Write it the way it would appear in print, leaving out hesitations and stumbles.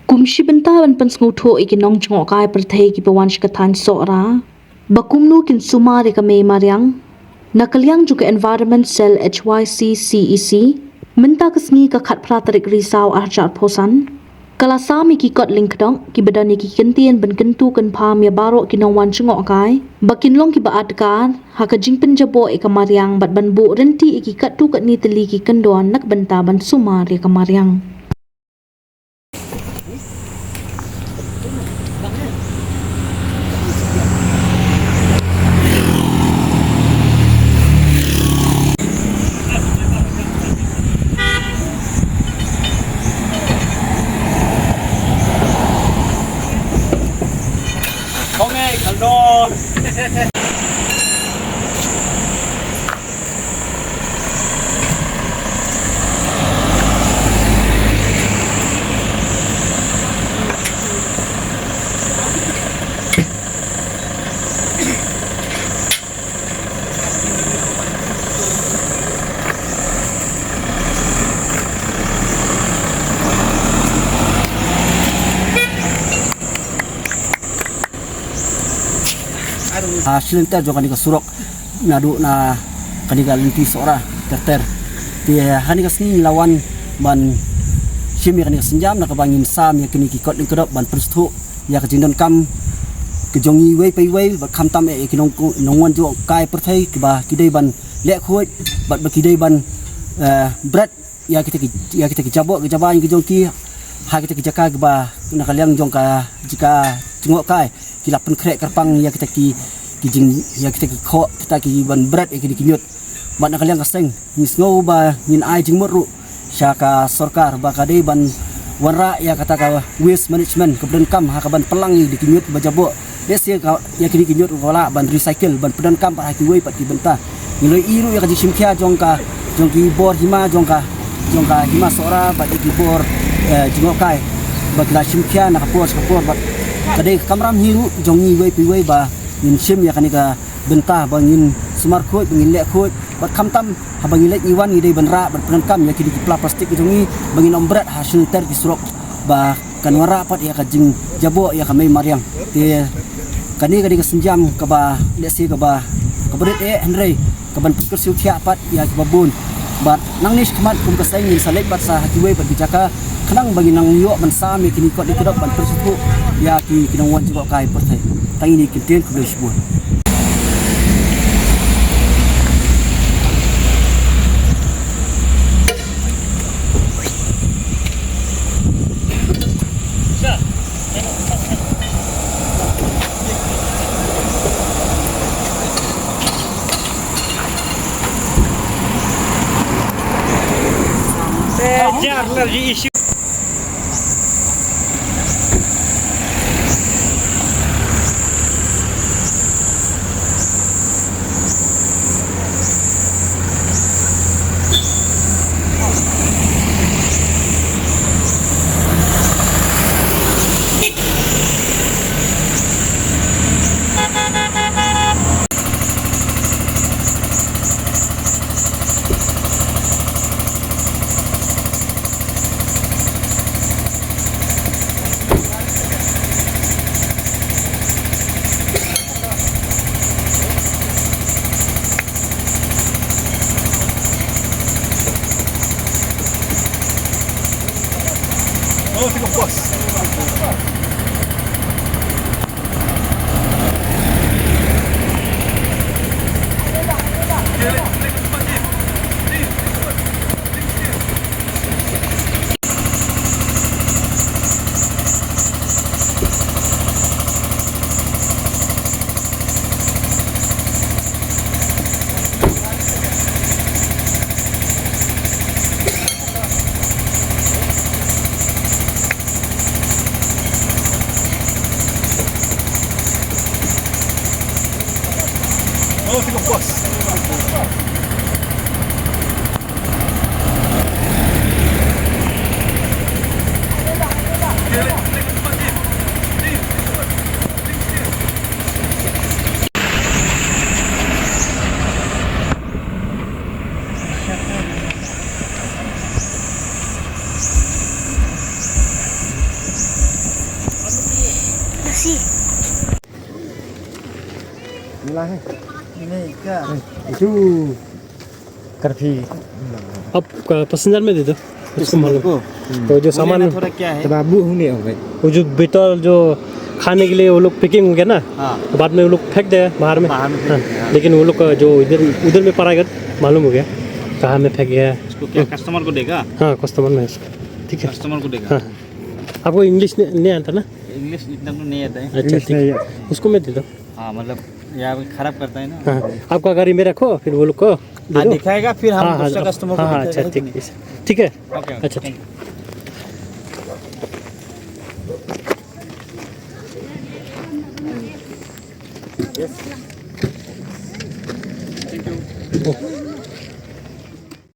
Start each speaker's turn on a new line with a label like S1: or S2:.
S1: Kumshi bentawan pensnguto ikinong jengok kai perthai ki pawan shikathan sora. Bakumnu kin sumari kami mariang. Nakaliang juga Environment Cell HYC CEC. Minta kesngi ka khat pratarik risau arjat posan. Kala sami ki kot link dong ki badani ki kentien ben kentu kan pam ya baro ki nongwan jengok kai. Bakin long ki baat kan haka jing penjabo ika mariang bat ban bu renti iki kat tu kat ni teli ki kendon nak benta ban sumari ka mariang.
S2: Silintar jo kanika surok nadu na kanika linti sora terter dia kanika sini lawan ban sim ya kanika senjam na kabangin sam ya kini kikot ning kedop ban perstu ya kejindon kam kejongi wei pai wei bat kam tam e kinong nongwan jo kai perthai ba kidai ban lek khoi bat ba kidai ban bread ya kita kijabo kejaban kejongki ha kita kijaka ba na kaliang jong ka jika jengok kai kilapen krek kerpang ya kita ki kijing ya kita ki kho kita ki ban bread ya ki kinyut bat na kaliang kaseng ni snow ba nin ai jing moru syaka sorkar ba kadai ban warra ya kata ka waste management kemudian kam ha ka ban pelang di kinyut ba jabo des ya ki kinyut kola ban recycle ban pedan kam pa ki wei pat ki benta niloi iru ya ka jimkhia jong ki bor hima jong ka hima sora ba ki bor jingokai ba kila jimkhia na ka por bat kadai kamram hiru jongi wei pi wei ba nin sim ya kanika bentah bangin semar khoi bangin lek khoi bat kamtam ha bangin lek iwan ni dei benra bat penkam ya kidi plastik jongi bangin ombrat hasil ter kisrok ba kan wara pat ya kajing jabo ya kamei mariang te kani senjam ka ba lesi ka ba kabret henry ka ban pukur siu thia pat ya babun bat nang nis kemat kum kaseng ni salek bat sa hakiwe bat bijaka kanang bagi nang yo man sami kini kot dikedok ban persuku ya ki kinang wan juga kai pertai tang ini kiten ku besbun
S3: Jarlar di isi fica forte.
S4: lah. Ini ke
S5: itu
S4: करफी
S5: अब पैसेंजर में दे दो उसको मालूम तो जो सामान
S2: थोड़ा क्या है
S4: बाबू होने हो गए
S5: वो जो बिटल जो खाने के लिए वो लोग पैकिंग हो गया ना
S2: हाँ
S5: तो बाद में वो लोग फेंक दे बाहर में
S2: बाहर में फेंक
S5: हाँ,
S2: देंगे, हाँ।
S5: लेकिन वो लोग का जो इधर उधर में पड़ा गया मालूम हो गया कहाँ में फेंक गया है
S3: इसको क्या कस्टमर को देगा
S5: हाँ कस्टमर में उसको ठीक है
S3: कस्टमर को देगा
S5: हाँ आपको इंग्लिश नहीं आता ना
S3: इंग्लिश इतना तो नहीं आता है
S5: अच्छा ठीक है उसको मैं दे दो
S3: हाँ मतलब यहाँ खराब करता है ना
S5: हाँ आपका गाड़ी में रखो फिर वो लोग को दे
S2: हाँ
S5: दो
S2: दिखाएगा फिर हम
S5: हाँ हाँ
S2: दूसरा कस्टमर को
S5: हाँ हाँ
S2: दिखाएगा
S5: अच्छा
S2: कि नहीं।
S5: ठीक है
S3: ओके
S5: अच्छा ठीक
S3: थैंक यू